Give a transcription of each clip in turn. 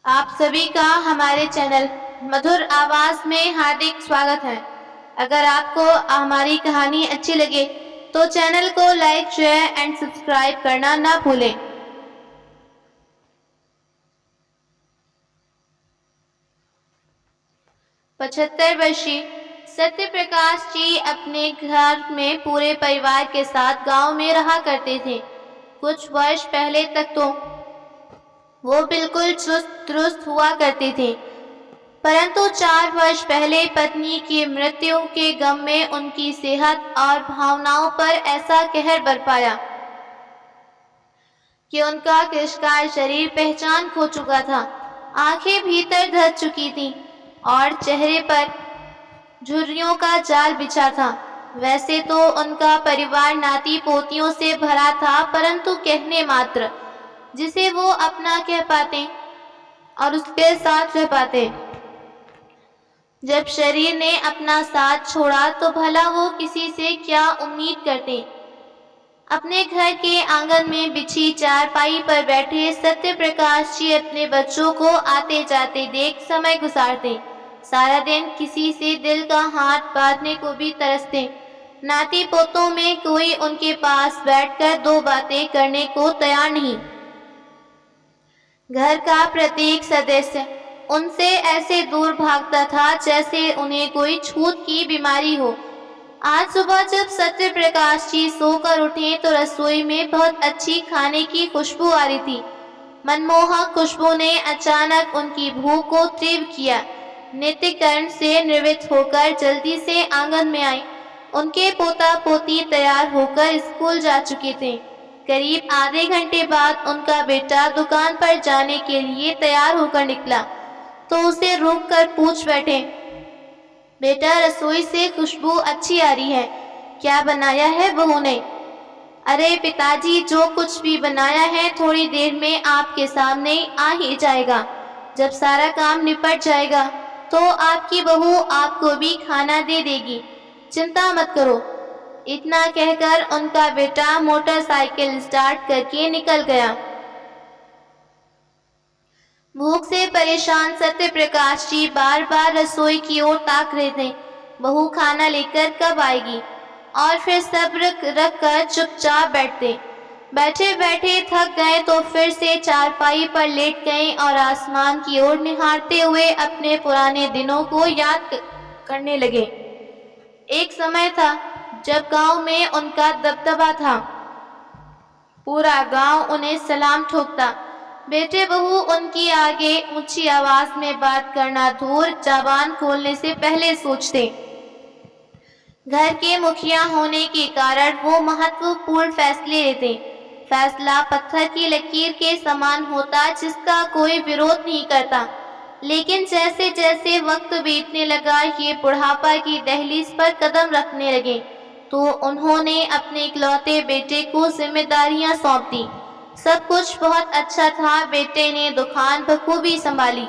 आप सभी का हमारे चैनल मधुर आवाज में हार्दिक स्वागत है। अगर आपको हमारी कहानी अच्छी लगे तो चैनल को लाइक, शेयर एंड सब्सक्राइब करना ना भूलें। पचहत्तर वर्षीय सत्य प्रकाश जी अपने घर में पूरे परिवार के साथ गांव में रहा करते थे। कुछ वर्ष पहले तक तो वो बिल्कुल चुस्त दुरुस्त हुआ करते थे, परंतु 4 वर्ष पहले पत्नी की मृत्यु के गम में उनकी सेहत और भावनाओं पर ऐसा कहर बरपाया कि उनका कृशकाय शरीर पहचान खो चुका था। आंखें भीतर धस चुकी थीं और चेहरे पर झुर्रियों का जाल बिछा था। वैसे तो उनका परिवार नाती पोतियों से भरा था, परंतु कहने मात्र जिसे वो अपना कह पाते और उसके साथ रह पाते। जब शरीर ने अपना साथ छोड़ा तो भला वो किसी से क्या उम्मीद करते। अपने घर के आंगन में बिछी चारपाई पर बैठे सत्य प्रकाश जी अपने बच्चों को आते जाते देख समय गुजारते। सारा दिन किसी से दिल का हाथ बांधने को भी तरसते। नाती पोतों में कोई उनके पास बैठकर 2 बातें करने को तैयार नहीं। घर का प्रत्येक सदस्य उनसे ऐसे दूर भागता था जैसे उन्हें कोई छूत की बीमारी हो। आज सुबह जब सत्य प्रकाश जी सोकर उठे तो रसोई में बहुत अच्छी खाने की खुशबू आ रही थी। मनमोहक खुशबू ने अचानक उनकी भूख को तीव्र किया। नित्यकर्म से निवृत्त होकर जल्दी से आंगन में आए। उनके पोता पोती तैयार होकर स्कूल जा चुके थे। करीब आधे घंटे बाद उनका बेटा दुकान पर जाने के लिए तैयार होकर निकला तो उसे रोककर पूछ बैठे, बेटा रसोई से खुशबू अच्छी आ रही है, क्या बनाया है बहू ने? अरे पिताजी, जो कुछ भी बनाया है थोड़ी देर में आपके सामने आ ही जाएगा। जब सारा काम निपट जाएगा तो आपकी बहू आपको भी खाना दे देगी, चिंता मत करो। इतना कहकर उनका बेटा मोटरसाइकिल स्टार्ट करके निकल गया। भूख से परेशान सत्य प्रकाश जी बार बार रसोई की ओर ताक रहे थे। बहू खाना लेकर कब आएगी? और फिर सब्र रखकर चुपचाप बैठे बैठे थक गए तो फिर से चारपाई पर लेट गए और आसमान की ओर निहारते हुए अपने पुराने दिनों को याद करने लगे। एक समय था जब गांव में उनका दबदबा था। पूरा गांव उन्हें सलाम ठोकता। बेटे बहू उनकी आगे ऊंची आवाज में बात करना दूर, जबान खोलने से पहले सोचते। घर के मुखिया होने के कारण वो महत्वपूर्ण फैसले लेते। फैसला पत्थर की लकीर के समान होता जिसका कोई विरोध नहीं करता। लेकिन जैसे जैसे वक्त बीतने लगा, ये बुढ़ापा की दहलीज पर कदम रखने लगे तो उन्होंने अपने इकलौते बेटे को जिम्मेदारियां सौंप दी। सब कुछ बहुत अच्छा था, बेटे ने दुकान बखूबी संभाली।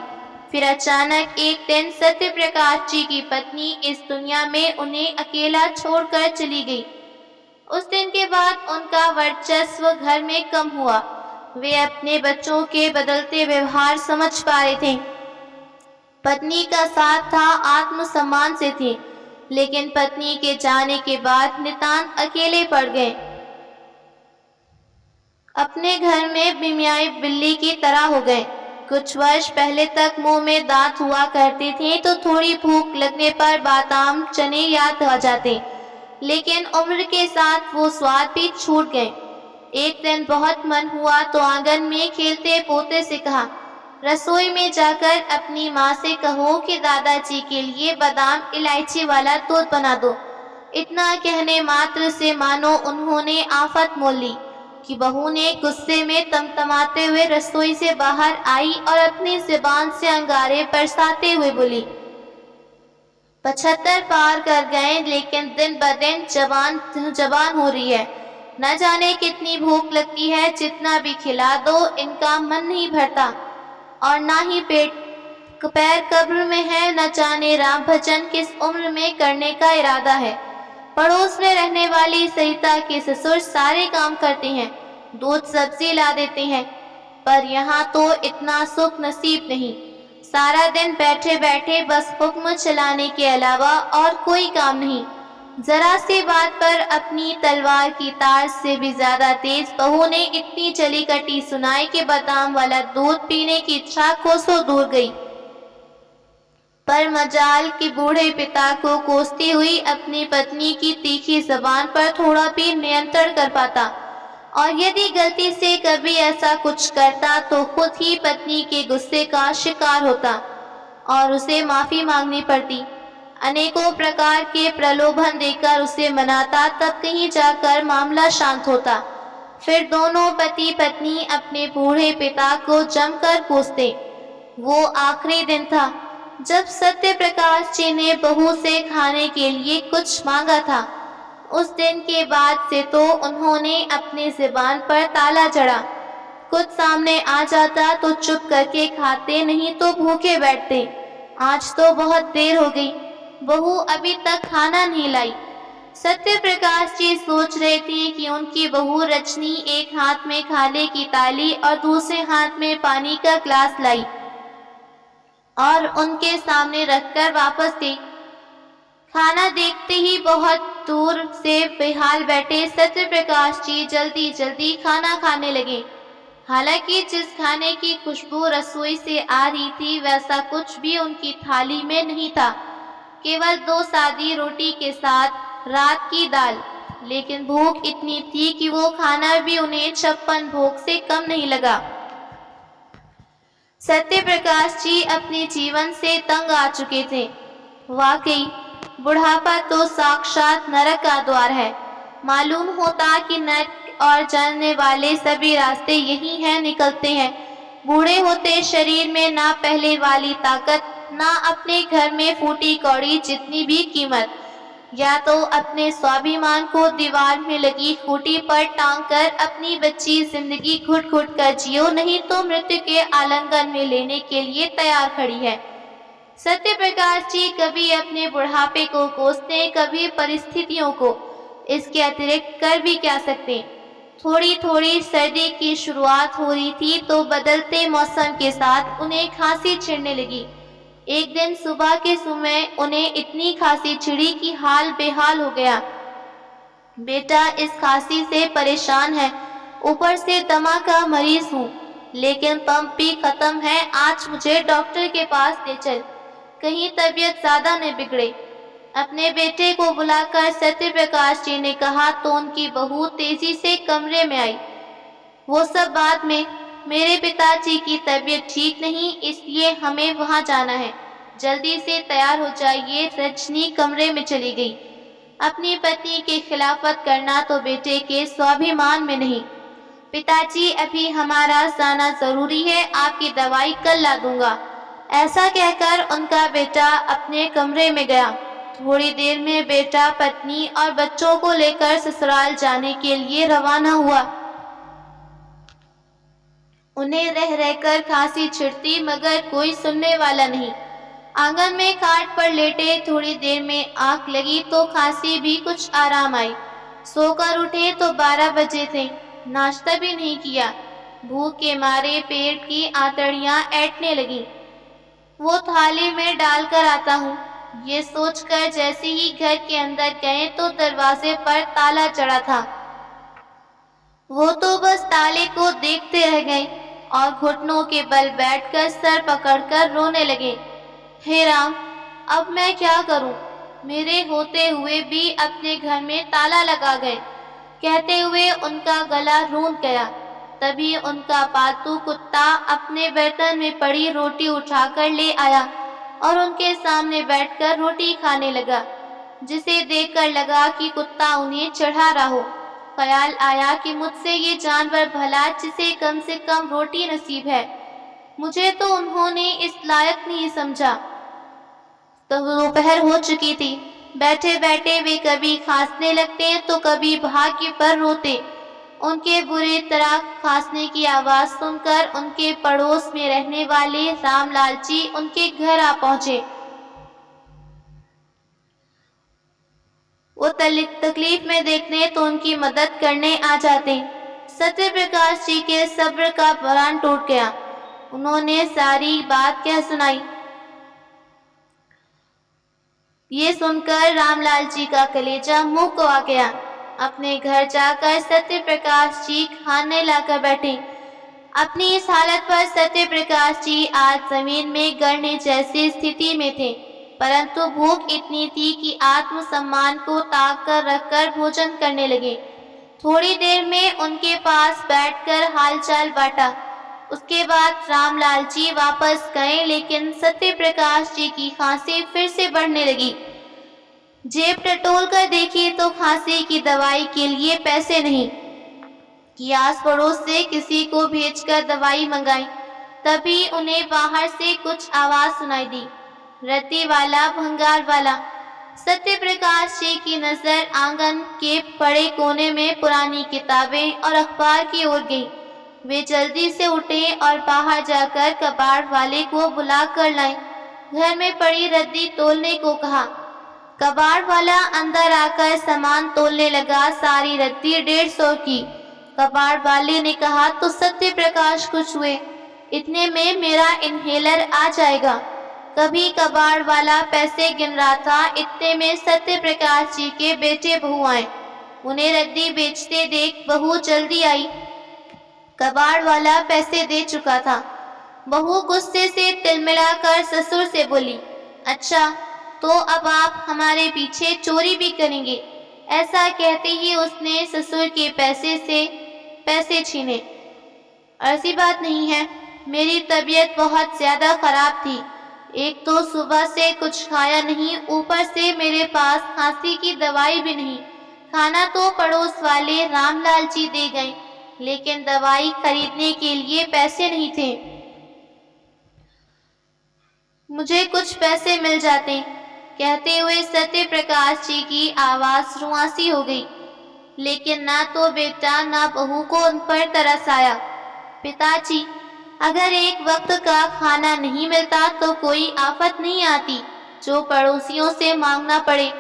फिर अचानक एक दिन सत्य प्रकाश जी की पत्नी इस दुनिया में उन्हें अकेला छोड़कर चली गई। उस दिन के बाद उनका वर्चस्व घर में कम हुआ। वे अपने बच्चों के बदलते व्यवहार समझ पा रहे थे। पत्नी का साथ था, आत्मसम्मान से थे, लेकिन पत्नी के जाने के बाद नितांत अकेले पड़ गए। अपने घर में बिमियाई बिल्ली की तरह हो गए। कुछ वर्ष पहले तक मुंह में दांत हुआ करते थे तो थोड़ी भूख लगने पर बादाम चने याद आ जाते, लेकिन उम्र के साथ वो स्वाद भी छूट गए। एक दिन बहुत मन हुआ तो आंगन में खेलते पोते से कहा, रसोई में जाकर अपनी माँ से कहो कि दादाजी के लिए बादाम इलायची वाला दूध बना दो। इतना कहने मात्र से मानो उन्होंने आफत मोल ली कि बहू ने गुस्से में तमतमाते हुए रसोई से बाहर आई और अपनी जुबान से अंगारे बरसाते हुए बोली, 75 पार कर गए लेकिन दिन ब दिन जवान हो रही है। न जाने कितनी भूख लगती है, जितना भी खिला दो इनका मन नहीं भरता और ना ही पेट पैर कब्र में है। न जाने राम भजन किस उम्र में करने का इरादा है। पड़ोस में रहने वाली सरिता के ससुर सारे काम करते हैं, दूध सब्जी ला देते हैं, पर यहाँ तो इतना सुख नसीब नहीं। सारा दिन बैठे बैठे बस हुक्म चलाने के अलावा और कोई काम नहीं। जरा सी बात पर अपनी तलवार की तार से भी ज्यादा तेज बहू ने इतनी चली कटी सुनाई कि बादाम वाला दूध पीने की इच्छा कोसों दूर गई। पर मजाल कि बूढ़े पिता को कोसती हुई अपनी पत्नी की तीखी जबान पर थोड़ा भी नियंत्रण कर पाता, और यदि गलती से कभी ऐसा कुछ करता तो खुद ही पत्नी के गुस्से का शिकार होता और उसे माफी मांगनी पड़ती। अनेकों प्रकार के प्रलोभन देकर उसे मनाता, तब कहीं जाकर मामला शांत होता। फिर दोनों पति पत्नी अपने बूढ़े पिता को जमकर कोसते। वो आखिरी दिन था जब सत्य प्रकाश जी ने बहू से खाने के लिए कुछ मांगा था। उस दिन के बाद से तो उन्होंने अपनी जुबान पर ताला जड़ा। कुछ सामने आ जाता तो चुप करके खाते, नहीं तो भूखे बैठते। आज तो बहुत देर हो गई, बहू अभी तक खाना नहीं लाई। सत्य प्रकाश जी सोच रहे थे कि उनकी बहू रजनी एक हाथ में खाने की थाली और दूसरे हाथ में पानी का ग्लास लाई और उनके सामने रखकर वापस गई। खाना देखते ही बहुत दूर से बेहाल बैठे सत्य प्रकाश जी जल्दी जल्दी खाना खाने लगे। हालांकि जिस खाने की खुशबू रसोई से आ रही थी वैसा कुछ भी उनकी थाली में नहीं था, केवल 2 सादी रोटी के साथ रात की दाल। लेकिन भूख इतनी थी कि वो खाना भी उन्हें 56 भोग से कम नहीं लगा। सत्य प्रकाश जी अपने जीवन से तंग आ चुके थे। वाकई बुढ़ापा तो साक्षात नरक का द्वार है। मालूम होता कि नरक और जानने वाले सभी रास्ते यही हैं निकलते हैं। बूढ़े होते शरीर में ना पहले वाली ताकत, ना अपने घर में फूटी कौड़ी जितनी भी कीमत। या तो अपने स्वाभिमान को दीवार में लगी खूंटी पर टांग कर अपनी बच्ची जिंदगी घुट घुट कर जियो, नहीं तो मृत्यु के आलिंगन में लेने के लिए तैयार खड़ी है। सत्य प्रकाश जी कभी अपने बुढ़ापे को कोसते, कभी परिस्थितियों को। इसके अतिरिक्त कर भी क्या सकते। थोड़ी थोड़ी सर्दी की शुरुआत हो रही थी तो बदलते मौसम के साथ उन्हें खांसी छिड़ने लगी। एक दिन सुबह के समय उन्हें इतनी खांसी छिड़ी कि हाल बेहाल हो गया। बेटा इस खांसी से परेशान है, ऊपर से दमा का मरीज हूँ, लेकिन पंप भी खत्म है। आज मुझे डॉक्टर के पास ले चल, कहीं तबीयत ज्यादा न बिगड़े। अपने बेटे को बुलाकर सत्य प्रकाश जी ने कहा तो उनकी बहू तेजी से कमरे में आई। वो सब बाद में, मेरे पिताजी की तबीयत ठीक नहीं, इसलिए हमें वहां जाना है, जल्दी से तैयार हो जाइए। रजनी कमरे में चली गई। अपनी पत्नी के खिलाफत करना तो बेटे के स्वाभिमान में नहीं। पिताजी अभी हमारा जाना जरूरी है, आपकी दवाई कल ला दूंगा। ऐसा कहकर उनका बेटा अपने कमरे में गया। थोड़ी देर में बेटा पत्नी और बच्चों को लेकर ससुराल जाने के लिए रवाना हुआ। उन्हें रह रहकर खांसी छिड़ती मगर कोई सुनने वाला नहीं। आंगन में खाट पर लेटे, थोड़ी देर में आंख लगी तो खांसी भी कुछ आराम आई। सोकर उठे तो 12 बजे थे, नाश्ता भी नहीं किया। भूख के मारे पेट की आंतड़ियां ऐंठने लगी। वो थाली में डालकर आता हूँ, ये सोचकर जैसे ही घर के अंदर गए तो दरवाजे पर ताला चढ़ा था। वो तो बस ताले को देखते रह गए और घुटनों के बल बैठकर सर पकड़कर रोने लगे। हे राम, अब मैं क्या करूं? मेरे होते हुए भी अपने घर में ताला लगा गए। कहते हुए उनका गला रूंध गया। तभी उनका पालतू कुत्ता अपने बर्तन में पड़ी रोटी उठाकर ले आया और उनके सामने बैठकर रोटी खाने लगा, जिसे देखकर लगा कि कुत्ता उन्हें चढ़ा रहा हो। ख्याल आया कि मुझसे ये जानवर भला जिसे कम से कम रोटी नसीब है, मुझे तो उन्होंने इस लायक नहीं समझा। तो दोपहर हो चुकी थी। बैठे बैठे वे कभी खांसने लगते तो कभी भाग्य पर रोते। उनके बुरी तरह खांसने की आवाज सुनकर उनके पड़ोस में रहने वाले रामलाल जी उनके घर आ पहुंचे। वो तकलीफ में देखने तो उनकी मदद करने आ जाते। सत्य प्रकाश जी के सब्र का बरान टूट गया। उन्होंने सारी बात कह सुनाई। ये सुनकर रामलाल जी का कलेजा मुंह को आ गया। अपने घर जाकर सत्य प्रकाश जी खाने लाकर बैठे। अपनी इस हालत पर सत्य प्रकाश जी आज जमीन में गड़ने जैसी स्थिति में थे, परंतु भूख इतनी थी कि आत्मसम्मान को ताक कर रखकर भोजन करने लगे। थोड़ी देर में उनके पास बैठकर हालचाल बांटा। उसके बाद रामलाल जी वापस गए, लेकिन सत्य प्रकाश जी की खांसी फिर से बढ़ने लगी। जेब टटोल कर देखी तो खांसी की दवाई के लिए पैसे नहीं कि आस पड़ोस से किसी को भेजकर दवाई मंगाई। तभी उन्हें बाहर से कुछ आवाज सुनाई दी। रद्दी वाला, भंगार वाला। सत्य प्रकाश जी की नजर आंगन के बड़े कोने में पुरानी किताबें और अखबार की ओर गई। वे जल्दी से उठे और बाहर जाकर कबाड़ वाले को बुला कर लाए। घर में पड़ी रद्दी तोलने को कहा। कबाड़ वाला अंदर आकर सामान तोलने लगा। सारी रद्दी 150 की। कबाड़ वाले ने कहा, तो सत्य प्रकाश कुछ हुए, इतने में मेरा इनहेलर आ जाएगा। कभी कबाड़ वाला पैसे गिन रहा था, इतने में सत्य प्रकाश जी के बेटे बहू आए। उन्हें रद्दी बेचते देख बहू जल्दी आई। कबाड़ वाला पैसे दे चुका था। बहू गुस्से से तिलमिलाकर ससुर से बोली, अच्छा तो अब आप हमारे पीछे चोरी भी करेंगे। ऐसा कहते ही उसने ससुर के पैसे छीने। ऐसी बात नहीं है, मेरी तबीयत बहुत ज्यादा खराब थी। एक तो सुबह से कुछ खाया नहीं, ऊपर से मेरे पास खांसी की दवाई भी नहीं। खाना तो पड़ोस वाले रामलाल जी दे गए, लेकिन दवाई खरीदने के लिए पैसे नहीं थे। मुझे कुछ पैसे मिल जाते। कहते हुए सत्य प्रकाश जी की आवाज रुआंसी हो गई। लेकिन ना तो बेटा ना बहू को उन पर तरस आया। पिताजी, अगर एक वक्त का खाना नहीं मिलता तो कोई आफत नहीं आती जो पड़ोसियों से मांगना पड़े।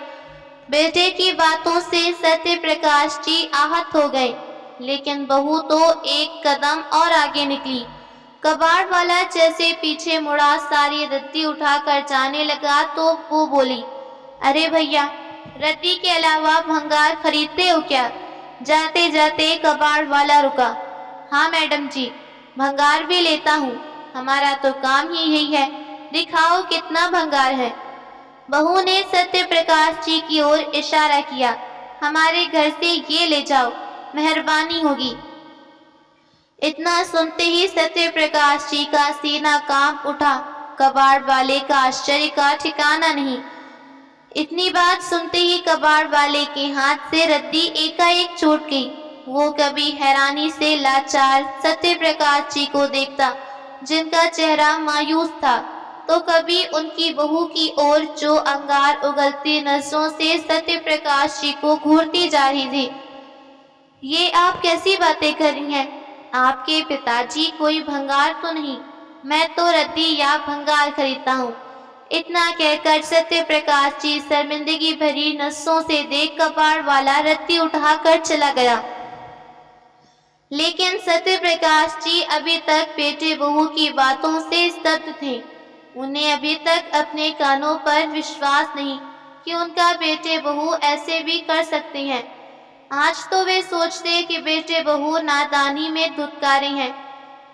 बेटे की बातों से सत्य प्रकाश जी आहत हो गए, लेकिन बहू तो एक कदम और आगे निकली। कबाड़ वाला जैसे पीछे मुड़ा, सारी रद्दी उठाकर जाने लगा तो वो बोली, अरे भैया, रद्दी के अलावा भंगार खरीदते हो क्या? जाते जाते कबाड़ वाला रुका। हाँ मैडम जी, भंगार भी लेता हूँ, हमारा तो काम ही यही है। दिखाओ कितना भंगार है। बहू ने सत्य प्रकाश जी की ओर इशारा किया। हमारे घर से ये ले जाओ, मेहरबानी होगी। इतना सुनते ही सत्य प्रकाश जी का सीना कांप उठा। कबाड़ वाले का आश्चर्य का ठिकाना नहीं। इतनी बात सुनते ही कबाड़ वाले के हाथ से रद्दी एकाएक छूट गई। वो कभी हैरानी से लाचार सत्य प्रकाश जी को देखता, जिनका चेहरा मायूस था, तो कभी उनकी बहू की ओर जो अंगार उगलती नजरों से सत्य प्रकाश जी को घूरती जा रही थी। ये आप कैसी बातें कर रही हैं? आपके पिताजी कोई भंगार तो नहीं, मैं तो रद्दी या भंगार खरीदता हूँ। इतना कहकर सत्य प्रकाश जी शर्मिंदगी भरी नसों से देख कबाड़ वाला रद्दी उठाकर चला गया। लेकिन सत्य प्रकाश जी अभी तक बेटे बहू की बातों से स्तब्ध थे। उन्हें अभी तक अपने कानों पर विश्वास नहीं कि उनका बेटे बहू ऐसे भी कर सकते हैं। आज तो वे सोचते कि बेटे बहू नादानी में धुतकारे हैं।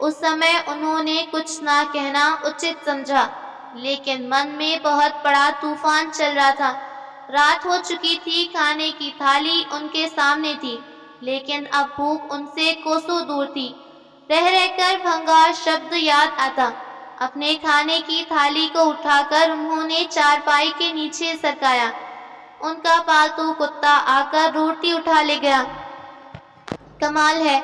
उस समय उन्होंने कुछ ना कहना उचित समझा, लेकिन मन में बहुत बड़ा तूफान चल रहा था। रात हो चुकी थी, खाने की थाली उनके सामने थी, लेकिन अब भूख उनसे कोसों दूर थी। रह रहकर भंगार शब्द याद आता। अपने खाने की थाली को उठाकर उन्होंने चारपाई के नीचे सरकाया। उनका पालतू कुत्ता आकर रोटी उठा ले गया। कमाल है,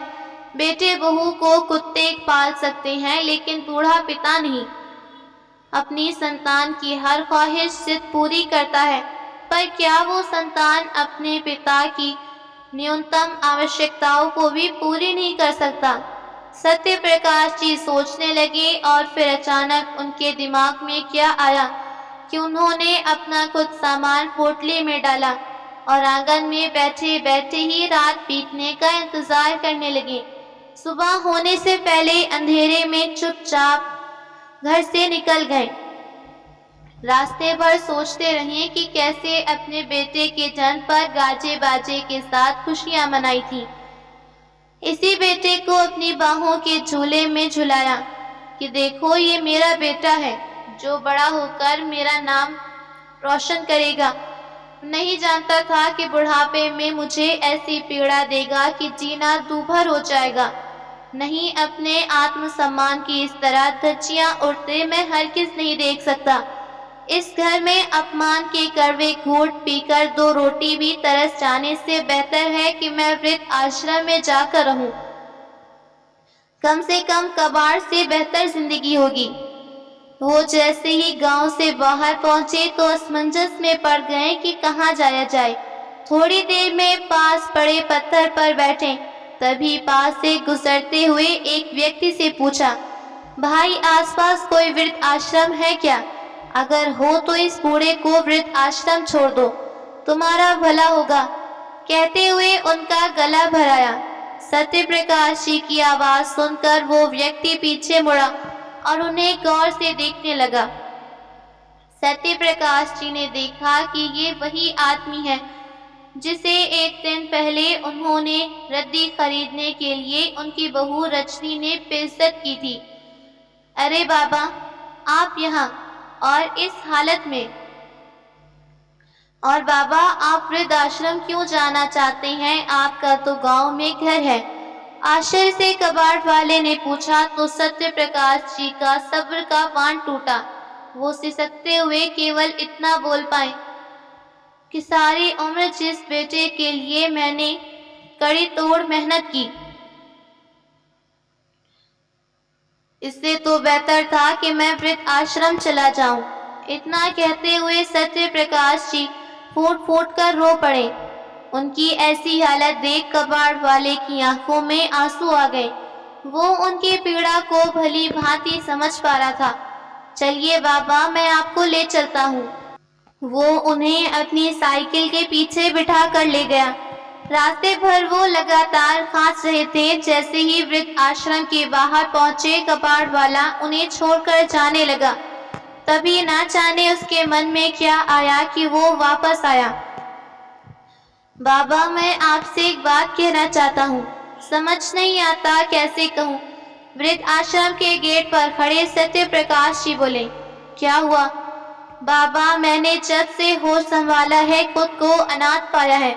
बेटे बहू को कुत्ते पाल सकते हैं, लेकिन बूढ़ा पिता नहीं। अपनी संतान की हर ख्वाहिश जिद पूरी करता है, पर क्या वो संतान अपने पिता की न्यूनतम आवश्यकताओं को भी पूरी नहीं कर सकता? सत्य प्रकाश जी सोचने लगे और फिर अचानक उनके दिमाग में क्या आया कि उन्होंने अपना कुछ सामान पोटली में डाला और आंगन में बैठे बैठे ही रात बीतने का इंतजार करने लगे। सुबह होने से पहले अंधेरे में चुपचाप घर से निकल गए। रास्ते भर सोचते रहे कि कैसे अपने बेटे के जन्म पर गाजे बाजे के साथ खुशियां मनाई थी। इसी बेटे को अपनी बाहों के झूले में झुलाया कि देखो ये मेरा बेटा है जो बड़ा होकर मेरा नाम रोशन करेगा। नहीं जानता था कि बुढ़ापे में मुझे ऐसी पीड़ा देगा कि जीना दूभर हो जाएगा। नहीं, अपने आत्मसम्मान की इस तरह धज्जियां उड़ते मैं हरगिज नहीं देख सकता। इस घर में अपमान के कड़वे घूंट पीकर 2 रोटी भी तरस जाने से बेहतर है कि मैं वृद्ध आश्रम में जाकर रहूं। कम से कम कबाड़ से बेहतर जिंदगी होगी। वो जैसे ही गांव से बाहर पहुंचे तो असमंजस में पड़ गए कि कहां जाया जाए। थोड़ी देर में पास पड़े पत्थर पर बैठे, तभी पास से गुजरते हुए एक व्यक्ति से पूछा, भाई आसपास कोई वृद्ध आश्रम है क्या? अगर हो तो इस बूढ़े को वृद्ध आश्रम छोड़ दो, तुम्हारा भला होगा। कहते हुए उनका गला भराया। सत्य प्रकाश जी की आवाज सुनकर वो व्यक्ति पीछे मुड़ा और उन्हें गौर से देखने लगा। सत्य प्रकाश जी ने देखा कि ये वही आदमी है जिसे एक दिन पहले उन्होंने रद्दी खरीदने के लिए उनकी बहू रजनी ने बेइज्जत की थी। अरे बाबा, आप यहाँ और इस हालत में? और बाबा, आप वृद्ध आश्रम क्यों जाना चाहते हैं? आपका तो गांव में घर है। आश्चर्य से कबाड़ वाले ने पूछा तो सत्य प्रकाश जी का सब्र का बांध टूटा। वो सिसकते हुए केवल इतना बोल पाए कि सारी उम्र जिस बेटे के लिए मैंने कड़ी तोड़ मेहनत की, इससे तो बेहतर था कि मैं वृद्ध आश्रम चला जाऊं। इतना कहते हुए सत्य प्रकाश जी फूट फूट कर रो पड़े। उनकी ऐसी हालत देख कबाड़ वाले की आंखों में आंसू आ गए। वो उनकी पीड़ा को भली भांति समझ पा रहा था। चलिए बाबा, मैं आपको ले चलता हूँ। वो उन्हें अपनी साइकिल के पीछे बिठा कर ले गया। रास्ते भर वो लगातार खांस रहे थे। जैसे ही वृद्ध आश्रम के बाहर पहुंचे, कबाड़ वाला उन्हें छोड़कर जाने लगा। तभी ना जाने उसके मन में क्या आया कि वो वापस आया। बाबा, मैं आपसे एक बात कहना चाहता हूँ। समझ नहीं आता कैसे कहूँ। वृद्ध आश्रम के गेट पर खड़े सत्य प्रकाश जी बोले, क्या हुआ? बाबा, मैंने जब से होश संभाला है खुद को अनाथ पाया है।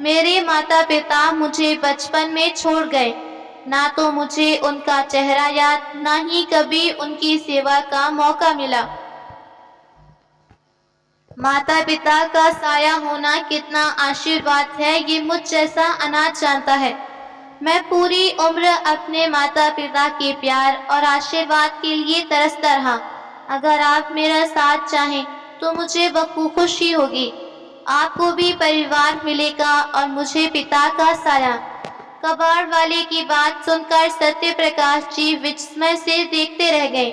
मेरे माता पिता मुझे बचपन में छोड़ गए। ना तो मुझे उनका चेहरा याद, ना ही कभी उनकी सेवा का मौका मिला। माता पिता का साया होना कितना आशीर्वाद है, ये मुझ जैसा अनाथ जानता है। मैं पूरी उम्र अपने माता पिता के प्यार और आशीर्वाद के लिए तरसता रहा। अगर आप मेरा साथ चाहें तो मुझे बहुत खुशी होगी। आपको भी परिवार मिलेगा और मुझे पिता का साया। कबाड़ वाले की बात सुनकर सत्य प्रकाश जी विस्मय से देखते रह गए।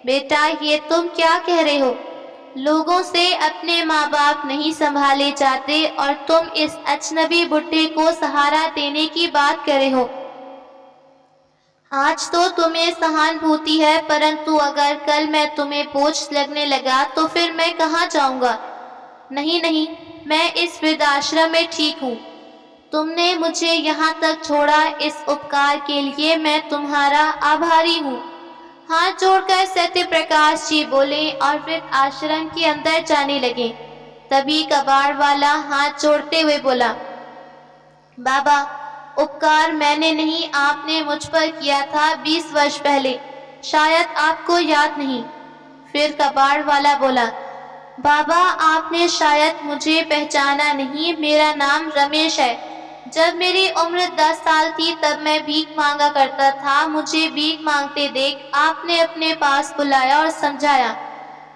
बेटा, ये तुम क्या कह रहे हो? लोगों से अपने माँ बाप नहीं संभाले जाते और तुम इस अजनबी बुड्ढे को सहारा देने की बात कर रहे हो। आज तो तुम्हें सहानुभूति है, परंतु अगर कल मैं तुम्हें बोझ लगने लगा तो फिर मैं कहाँ जाऊंगा? नहीं नहीं, मैं इस वृद्धाश्रम में ठीक हूँ। तुमने मुझे यहाँ तक छोड़ा, इस उपकार के लिए मैं तुम्हारा आभारी हूँ। हाथ जोड़कर सत्य प्रकाश जी बोले और फिर आश्रम के अंदर जाने लगे। तभी कबाड़ वाला हाथ जोड़ते हुए बोला, बाबा, उपकार मैंने नहीं, आपने मुझ पर किया था 20 वर्ष पहले। शायद आपको याद नहीं। फिर कबाड़ वाला बोला, बाबा, आपने शायद मुझे पहचाना नहीं। मेरा नाम रमेश है। जब मेरी उम्र 10 साल थी तब मैं भीख मांगा करता था। मुझे भीख मांगते देख आपने अपने पास बुलाया और समझाया,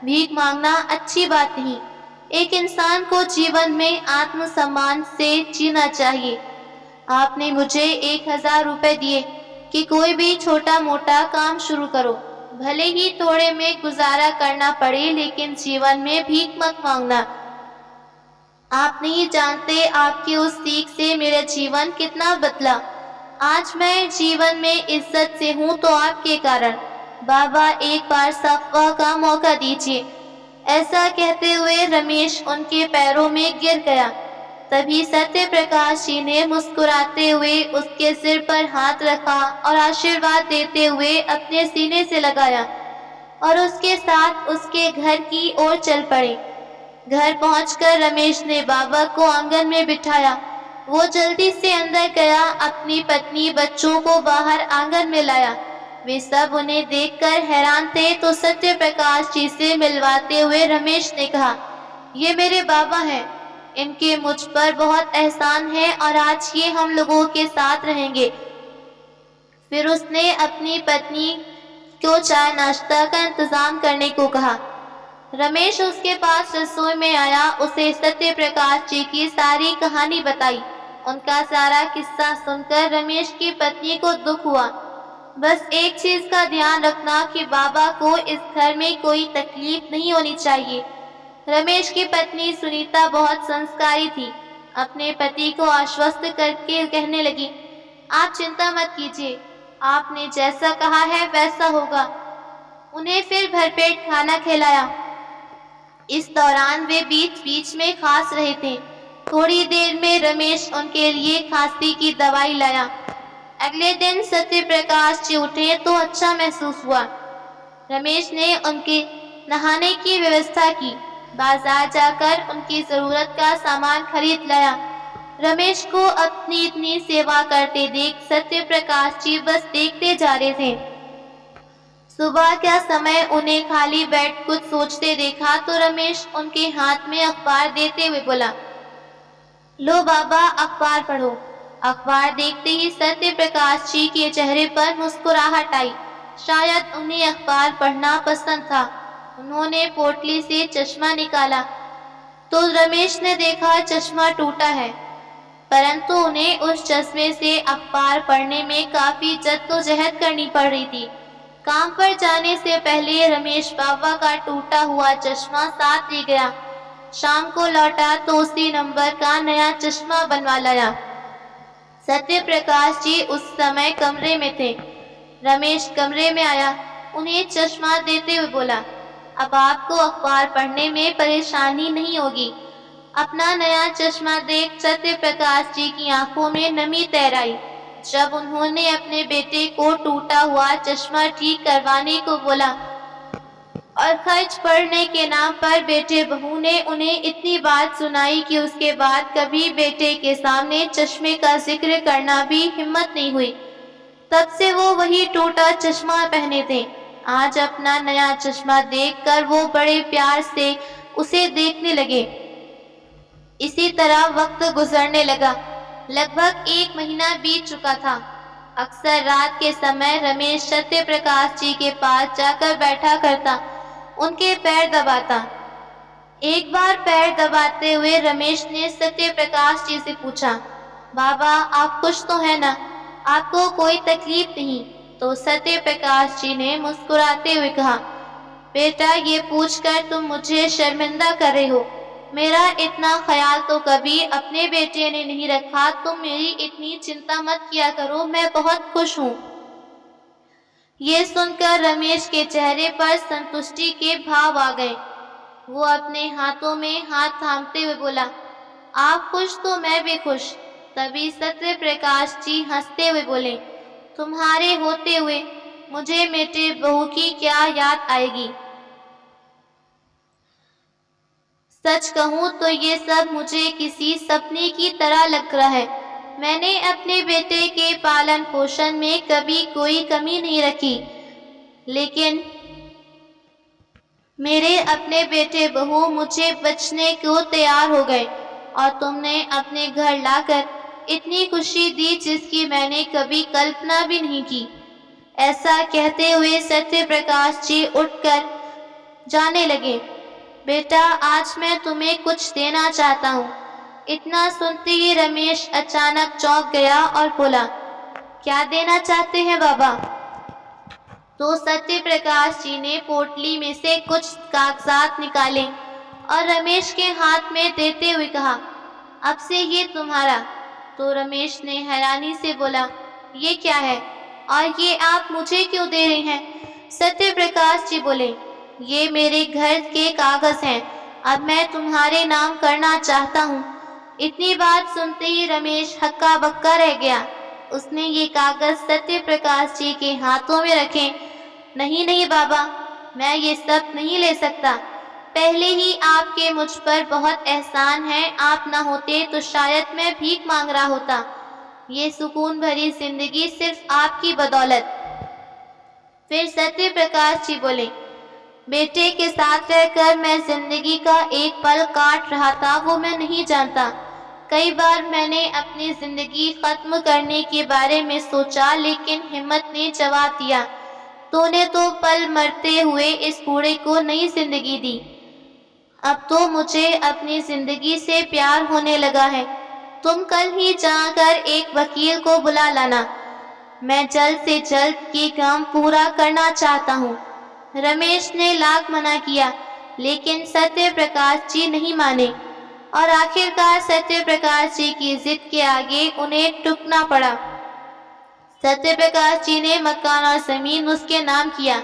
भीख मांगना अच्छी बात नहीं। एक इंसान को जीवन में आत्मसम्मान से जीना चाहिए। आपने मुझे 1000 रुपए दिए कि कोई भी छोटा मोटा काम शुरू करो, भले ही थोड़े में गुजारा करना पड़े, लेकिन जीवन में भीख मत मांगना। आप नहीं जानते आपकी उस सीख से मेरा जीवन कितना बदला। आज मैं जीवन में इज्जत से हूँ तो आपके कारण। बाबा एक बार सफवा का मौका दीजिए। ऐसा कहते हुए रमेश उनके पैरों में गिर गया। तभी सत्य प्रकाश जी ने मुस्कुराते हुए उसके सिर पर हाथ रखा और आशीर्वाद देते हुए अपने सीने से लगाया और उसके साथ उसके घर की ओर चल पड़े। घर पहुंचकर रमेश ने बाबा को आंगन में बिठाया। वो जल्दी से अंदर गया, अपनी पत्नी बच्चों को बाहर आंगन में लाया। वे सब उन्हें देखकर हैरान थे तो सत्य प्रकाश जी से मिलवाते हुए रमेश ने कहा, ये मेरे बाबा हैं, इनके मुझ पर बहुत एहसान है और आज ये हम लोगों के साथ रहेंगे। फिर उसने अपनी पत्नी को चाय नाश्ता का इंतजाम करने को कहा। रमेश उसके पास रसोई में आया, उसे सत्य प्रकाश जी की सारी कहानी बताई। उनका सारा किस्सा सुनकर रमेश की पत्नी को दुख हुआ। बस एक चीज का ध्यान रखना कि बाबा को इस घर में कोई तकलीफ नहीं होनी चाहिए। रमेश की पत्नी सुनीता बहुत संस्कारी थी। अपने पति को आश्वस्त करके कहने लगी, आप चिंता मत कीजिए, आपने जैसा कहा है वैसा होगा। उन्हें फिर भरपेट खाना खिलाया। इस दौरान वे बीच बीच में खांस रहे थे। थोड़ी देर में रमेश उनके लिए खांसी की दवाई लाया। अगले दिन सत्य प्रकाश जी उठे तो अच्छा महसूस हुआ। रमेश ने उनके नहाने की व्यवस्था की। बाजार जाकर उनकी जरूरत का सामान खरीद लाया। रमेश को अपनी इतनी सेवा करते देख सत्य प्रकाश जी बस देखते जा रहे थे। सुबह का समय उन्हें खाली बैठ कुछ सोचते देखा तो रमेश उनके हाथ में अखबार देते हुए बोला, लो बाबा अखबार पढ़ो। अखबार देखते ही सत्य प्रकाश जी के चेहरे पर मुस्कुराहट आई। शायद उन्हें अखबार पढ़ना पसंद था। उन्होंने पोटली से चश्मा निकाला तो रमेश ने देखा चश्मा टूटा है, परंतु उन्हें उस चश्मे से अखबार पढ़ने में काफी जद्दोजहद करनी पड़ रही थी। काम पर जाने से पहले रमेश बाबा का टूटा हुआ चश्मा साथ ले गया। शाम को लौटा तो उसी नंबर का नया चश्मा बनवा लाया। सत्य प्रकाश जी उस समय कमरे में थे। रमेश कमरे में आया, उन्हें चश्मा देते हुए बोला, अब आपको अखबार पढ़ने में परेशानी नहीं होगी। अपना नया चश्मा देख सत्य प्रकाश जी की आंखों में नमी तैर आई। जब उन्होंने अपने बेटे को टूटा हुआ चश्मा ठीक करवाने को बोला और खर्च पड़ने के नाम पर बेटे बहू ने उन्हें इतनी बात सुनाई कि उसके बाद कभी बेटे के सामने चश्मे का जिक्र करना भी हिम्मत नहीं हुई। तब से वो वही टूटा चश्मा पहने थे। आज अपना नया चश्मा देखकर वो बड़े प्यार से उसे देखने लगे। इसी तरह वक्त गुजरने लगा। लगभग 1 महीना बीत चुका था। अक्सर रात के समय रमेश सत्य प्रकाश जी के पास जाकर बैठा करता, उनके पैर दबाता। एक बार पैर दबाते हुए रमेश ने सत्य प्रकाश जी से पूछा, बाबा आप खुश तो है ना, आपको कोई तकलीफ नहीं? तो सत्य प्रकाश जी ने मुस्कुराते हुए कहा, बेटा ये पूछकर तुम मुझे शर्मिंदा कर रहे हो। मेरा इतना ख्याल तो कभी अपने बेटे ने नहीं रखा। तुम मेरी इतनी चिंता मत किया करो, मैं बहुत खुश हूँ। ये सुनकर रमेश के चेहरे पर संतुष्टि के भाव आ गए। वो अपने हाथों में हाथ थामते हुए बोला, आप खुश तो मैं भी खुश। तभी सत्य प्रकाश जी हंसते हुए बोले, तुम्हारे होते हुए मुझे मेरे बहू की क्या याद आएगी। सच कहूँ तो ये सब मुझे किसी सपने की तरह लग रहा है। मैंने अपने बेटे के पालन पोषण में कभी कोई कमी नहीं रखी, लेकिन मेरे अपने बेटे बहू मुझे बचने को तैयार हो गए और तुमने अपने घर लाकर इतनी खुशी दी जिसकी मैंने कभी कल्पना भी नहीं की। ऐसा कहते हुए सत्य प्रकाश जी उठकर जाने लगे। बेटा आज मैं तुम्हें कुछ देना चाहता हूँ। इतना सुनते ही रमेश अचानक चौंक गया और बोला, क्या देना चाहते हैं बाबा? तो सत्य प्रकाश जी ने पोटली में से कुछ कागजात निकाले और रमेश के हाथ में देते हुए कहा, अब से ये तुम्हारा। तो रमेश ने हैरानी से बोला, ये क्या है और ये आप मुझे क्यों दे रहे हैं? सत्य प्रकाश जी बोले, ये मेरे घर के कागज हैं, अब मैं तुम्हारे नाम करना चाहता हूँ। इतनी बात सुनते ही रमेश हक्का बक्का रह गया। उसने ये कागज सत्य प्रकाश जी के हाथों में रखे। नहीं नहीं बाबा, मैं ये सब नहीं ले सकता। पहले ही आपके मुझ पर बहुत एहसान है, आप ना होते तो शायद मैं भीख मांग रहा होता। ये सुकून भरी जिंदगी सिर्फ आपकी बदौलत। फिर सत्य प्रकाश जी बोले, बेटे के साथ रहकर मैं जिंदगी का एक पल काट रहा था, वो मैं नहीं जानता। कई बार मैंने अपनी जिंदगी खत्म करने के बारे में सोचा, लेकिन हिम्मत ने जवाब दिया, तूने तो पल मरते हुए इस बूढ़े को नई जिंदगी दी। अब तो मुझे अपनी जिंदगी से प्यार होने लगा है। तुम कल ही जाकर एक वकील को बुला लाना। मैं जल्द से जल्द ये काम पूरा करना चाहता हूँ। रमेश ने लाख मना किया, लेकिन सत्य प्रकाश जी नहीं माने और आखिरकार सत्य प्रकाश जी की जिद के आगे उन्हें टुकना पड़ा। सत्य प्रकाश जी ने मकान और जमीन उसके नाम किया।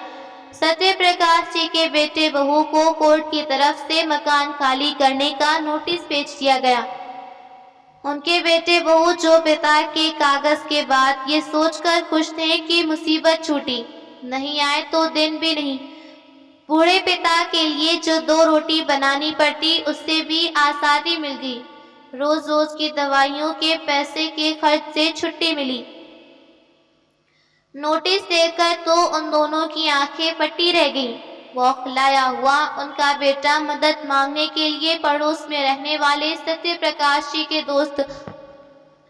सत्य प्रकाश जी के बेटे बहू को कोर्ट की तरफ से मकान खाली करने का नोटिस भेज दिया गया। उनके बेटे बहू जो पिता के कागज के बाद ये सोचकर खुश थे कि मुसीबत छूटी, नहीं आए तो दिन भी नहीं। बूढ़े पिता के लिए जो 2 रोटी बनानी पड़ती, उससे भी आज़ादी मिल गई। रोज रोज की दवाइयों के पैसे के खर्च से छुट्टी मिली। नोटिस देखकर तो उन दोनों की आंखें फटी रह गईं। बौखलाया हुआ उनका बेटा मदद मांगने के लिए पड़ोस में रहने वाले सत्य प्रकाश जी के दोस्त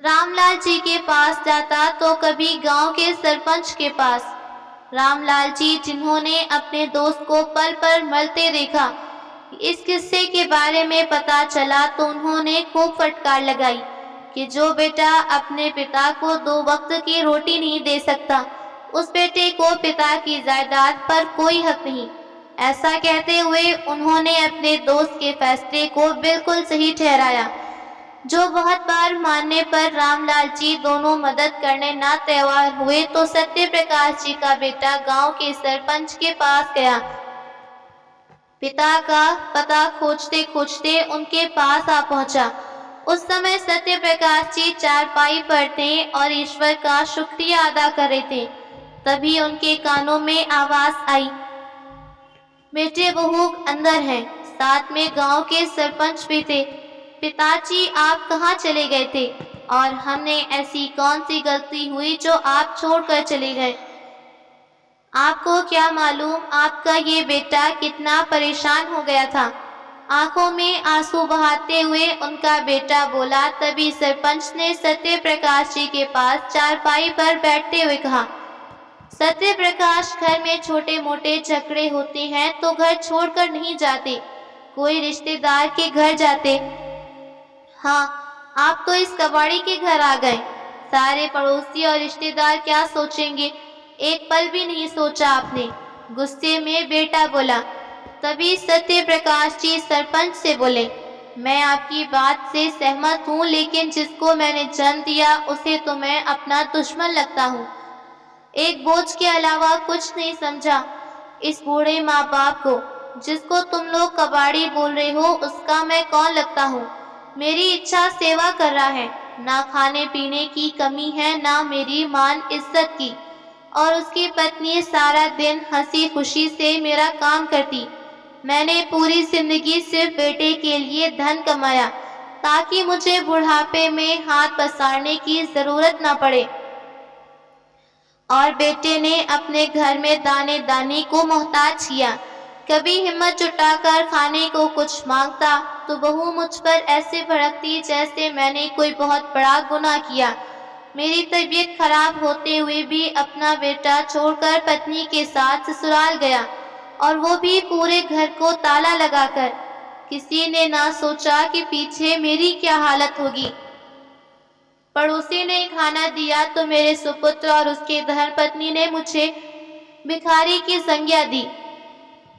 रामलाल जी के पास जाता, तो कभी गांव के सरपंच के पास। रामलाल जी, जिन्होंने अपने दोस्त को पल पल मरते देखा, इस किस्से के बारे में पता चला तो उन्होंने खूब फटकार लगाई कि जो बेटा अपने पिता को 2 वक्त की रोटी नहीं दे सकता, उस बेटे को पिता की जायदाद पर कोई हक नहीं। ऐसा कहते हुए उन्होंने अपने दोस्त के फैसले को बिल्कुल सही ठहराया, जो बहुत बार मानने पर रामलाल जी दोनों मदद करने ना तैयार हुए तो सत्य प्रकाश जी का बेटा गांव के सरपंच के पास गया। पिता का पता खोजते खोजते उनके पास आ पहुंचा। उस समय सत्य प्रकाश जी चारपाई पर थे और ईश्वर का शुक्रिया अदा कर रहे थे। तभी उनके कानों में आवाज आई, बेटे बहू अंदर हैं, साथ में गांव के सरपंच भी थे। पिताजी, आप कहाँ चले गए थे और हमने ऐसी कौन सी गलती हुई जो आप छोड़कर चले गए? आपको क्या मालूम आपका ये बेटा कितना परेशान हो गया था। आंखों में आंसू बहाते हुए उनका बेटा बोला। तभी सरपंच ने सत्य प्रकाश जी के पास चारपाई पर बैठते हुए कहा, सत्य प्रकाश, घर में छोटे मोटे झगड़े होते हैं तो घर छोड़कर नहीं जाते, कोई रिश्तेदार के घर जाते। हाँ, आप तो इस कबाड़ी के घर आ गए। सारे पड़ोसी और रिश्तेदार क्या सोचेंगे, एक पल भी नहीं सोचा आपने। गुस्से में बेटा बोला। तभी सत्य प्रकाश जी सरपंच से बोले, मैं आपकी बात से सहमत हूँ, लेकिन जिसको मैंने जन्म दिया उसे तो मैं अपना दुश्मन लगता हूँ। एक बोझ के अलावा कुछ नहीं समझा। इस बूढ़े माँ बाप को, जिसको तुम लोग कबाड़ी बोल रहे हो, उसका मैं कौन लगता हूँ? मेरी इच्छा सेवा कर रहा है, ना खाने पीने की कमी है, ना मेरी मान इज्जत की। और उसकी पत्नी सारा दिन हंसी खुशी से मेरा काम करती। मैंने पूरी जिंदगी सिर्फ बेटे के लिए धन कमाया, ताकि मुझे बुढ़ापे में हाथ पसारने की जरूरत ना पड़े। और बेटे ने अपने घर में दाने दाने को मोहताज किया। कभी हिम्मत जुटाकर खाने को कुछ मांगता तो बहू मुझ पर ऐसे भड़कती जैसे मैंने कोई बहुत बड़ा गुनाह किया। मेरी तबीयत खराब होते हुए भी अपना बेटा छोड़कर पत्नी के साथ ससुराल गया, और वो भी पूरे घर को ताला लगाकर। किसी ने ना सोचा कि पीछे मेरी क्या हालत होगी। पड़ोसी ने खाना दिया तो मेरे सुपुत्र और उसके धर्मपत्नी ने मुझे भिखारी की संज्ञा दी।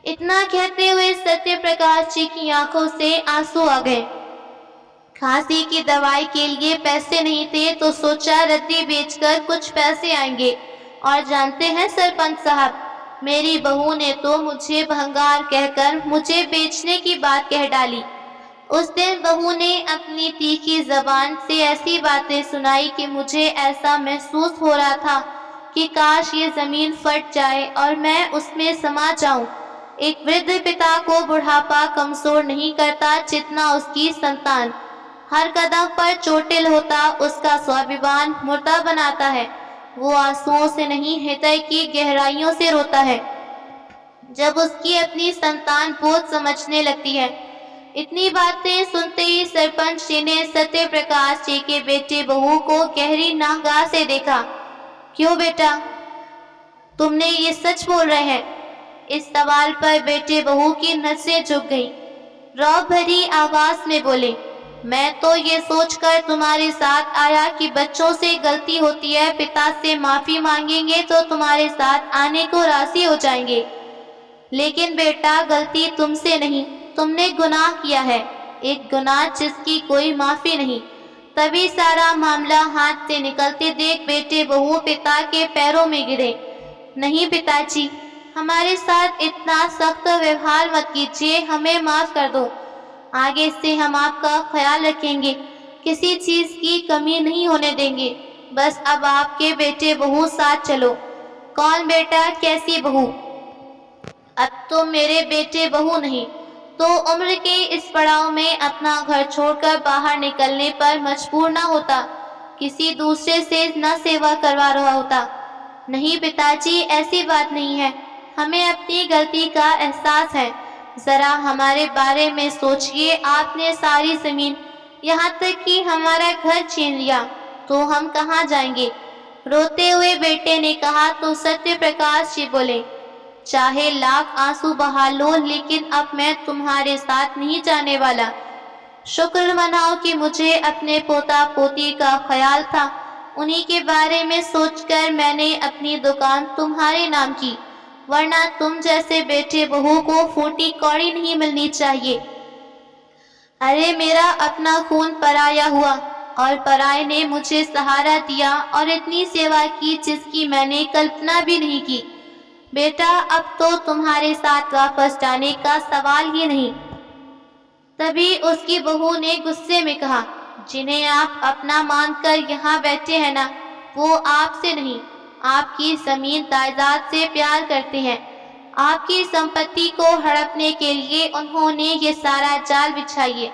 इतना कहते हुए सत्य प्रकाश जी की आंखों से आंसू आ गए। खांसी की दवाई के लिए पैसे नहीं थे तो सोचा रद्दी बेचकर कुछ पैसे आएंगे। और जानते हैं सरपंच साहब, मेरी बहू ने तो मुझे भंगार कहकर मुझे बेचने की बात कह डाली। उस दिन बहू ने अपनी तीखी जबान से ऐसी बातें सुनाई कि मुझे ऐसा महसूस हो रहा था कि काश ये जमीन फट जाए और मैं उसमें समा जाऊं। एक वृद्ध पिता को बुढ़ापा कमजोर नहीं करता जितना उसकी संतान। हर कदम पर चोटिल होता उसका स्वाभिमान मुर्दा बनाता है। वो आंसुओं से नहीं, हृदय की गहराइयों से रोता है जब उसकी अपनी संतान बोझ समझने लगती है। इतनी बातें सुनते ही सरपंच जी ने सत्य प्रकाश जी के बेटे बहू को गहरी निगाह से देखा। क्यों बेटा, तुमने ये सच बोल रहे हैं? इस सवाल पर बेटे बहू की नसें झुक गई। रौब भरी आवाज में बोले, मैं तो ये सोचकर तुम्हारे साथ आया कि बच्चों से गलती होती है, पिता से माफी मांगेंगे तो तुम्हारे साथ आने को राजी हो जाएंगे। लेकिन बेटा, गलती तुमसे नहीं, तुमने गुनाह किया है, एक गुनाह जिसकी कोई माफी नहीं। तभी सारा मामला हाथ से निकलते देख बेटे बहू पिता के पैरों में गिरे। नहीं पिताजी, हमारे साथ इतना सख्त व्यवहार मत कीजिए, हमें माफ कर दो। आगे से हम आपका ख्याल रखेंगे, किसी चीज की कमी नहीं होने देंगे। बस अब आपके बेटे बहू साथ चलो। कौन बेटा, कैसी बहू? अब तो मेरे बेटे बहू नहीं तो उम्र के इस पड़ाव में अपना घर छोड़कर बाहर निकलने पर मजबूर ना होता, किसी दूसरे से न सेवा करवा रहा होता। नहीं पिताजी, ऐसी बात नहीं है, हमें अपनी गलती का एहसास है। जरा हमारे बारे में सोचिए, आपने सारी जमीन यहाँ तक कि हमारा घर छीन लिया तो हम कहाँ जाएंगे? रोते हुए बेटे ने कहा तो सत्य प्रकाश जी बोले, चाहे लाख आंसू बहा लो, लेकिन अब मैं तुम्हारे साथ नहीं जाने वाला। शुक्र मनाओ कि मुझे अपने पोता पोती का ख्याल था, उन्हीं के बारे में सोचकर मैंने अपनी दुकान तुम्हारे नाम की, वरना तुम जैसे बेटे बहू को फूटी कौड़ी नहीं मिलनी चाहिए। अरे मेरा अपना खून पराया हुआ और पराये ने मुझे सहारा दिया और इतनी सेवा की जिसकी मैंने कल्पना भी नहीं की। बेटा, अब तो तुम्हारे साथ वापस जाने का सवाल ही नहीं। तभी उसकी बहू ने गुस्से में कहा, जिन्हें आप अपना मानकर यहाँ बैठे हैं ना, वो आपसे नहीं, आपकी जमीन जायदाद से प्यार करते हैं। आपकी संपत्ति को हड़पने के लिए उन्होंने ये सारा जाल बिछाइए।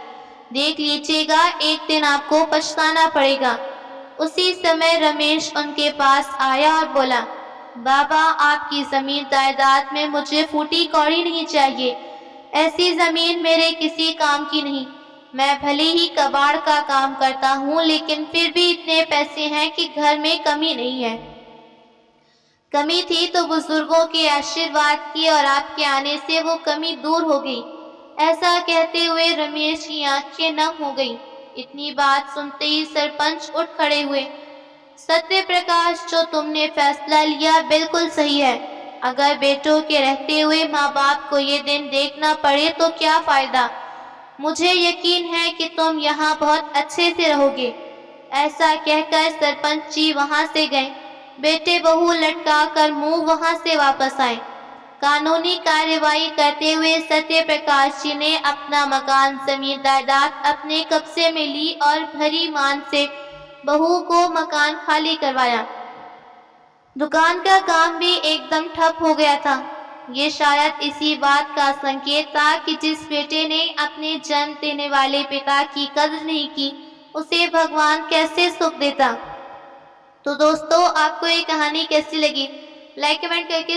देख लीजिएगा, एक दिन आपको पछताना पड़ेगा। उसी समय रमेश उनके पास आया और बोला, बाबा, आपकी जमीन जायदाद में मुझे फूटी कौड़ी नहीं चाहिए। ऐसी जमीन मेरे किसी काम की नहीं। मैं भले ही कबाड़ का काम करता हूँ, लेकिन फिर भी इतने पैसे हैं कि घर में कमी नहीं है। कमी थी तो बुजुर्गों के आशीर्वाद की और आपके आने से वो कमी दूर हो गई। ऐसा कहते हुए रमेश की आंखें नम हो गई। इतनी बात सुनते ही सरपंच उठ खड़े हुए। सत्य प्रकाश, जो तुमने फैसला लिया बिल्कुल सही है। अगर बेटों के रहते हुए माँ बाप को ये दिन देखना पड़े तो क्या फायदा। मुझे यकीन है कि तुम यहाँ बहुत अच्छे से रहोगे। ऐसा कहकर सरपंच जी वहाँ से गए। बेटे बहू लटका कर मुंह वहाँ से वापस आए। कानूनी कार्यवाही करते हुए सत्य प्रकाश जी ने अपना मकान जमीन जायदाद अपने कब्जे में ली और भरी मान से बहू को मकान खाली करवाया। दुकान का काम भी एकदम ठप हो गया था। ये शायद इसी बात का संकेत था कि जिस बेटे ने अपने जन्म देने वाले पिता की कदर नहीं की, उसे भगवान कैसे सुख देता। तो दोस्तों, आपको ये कहानी कैसी लगी? लाइक कमेंट करके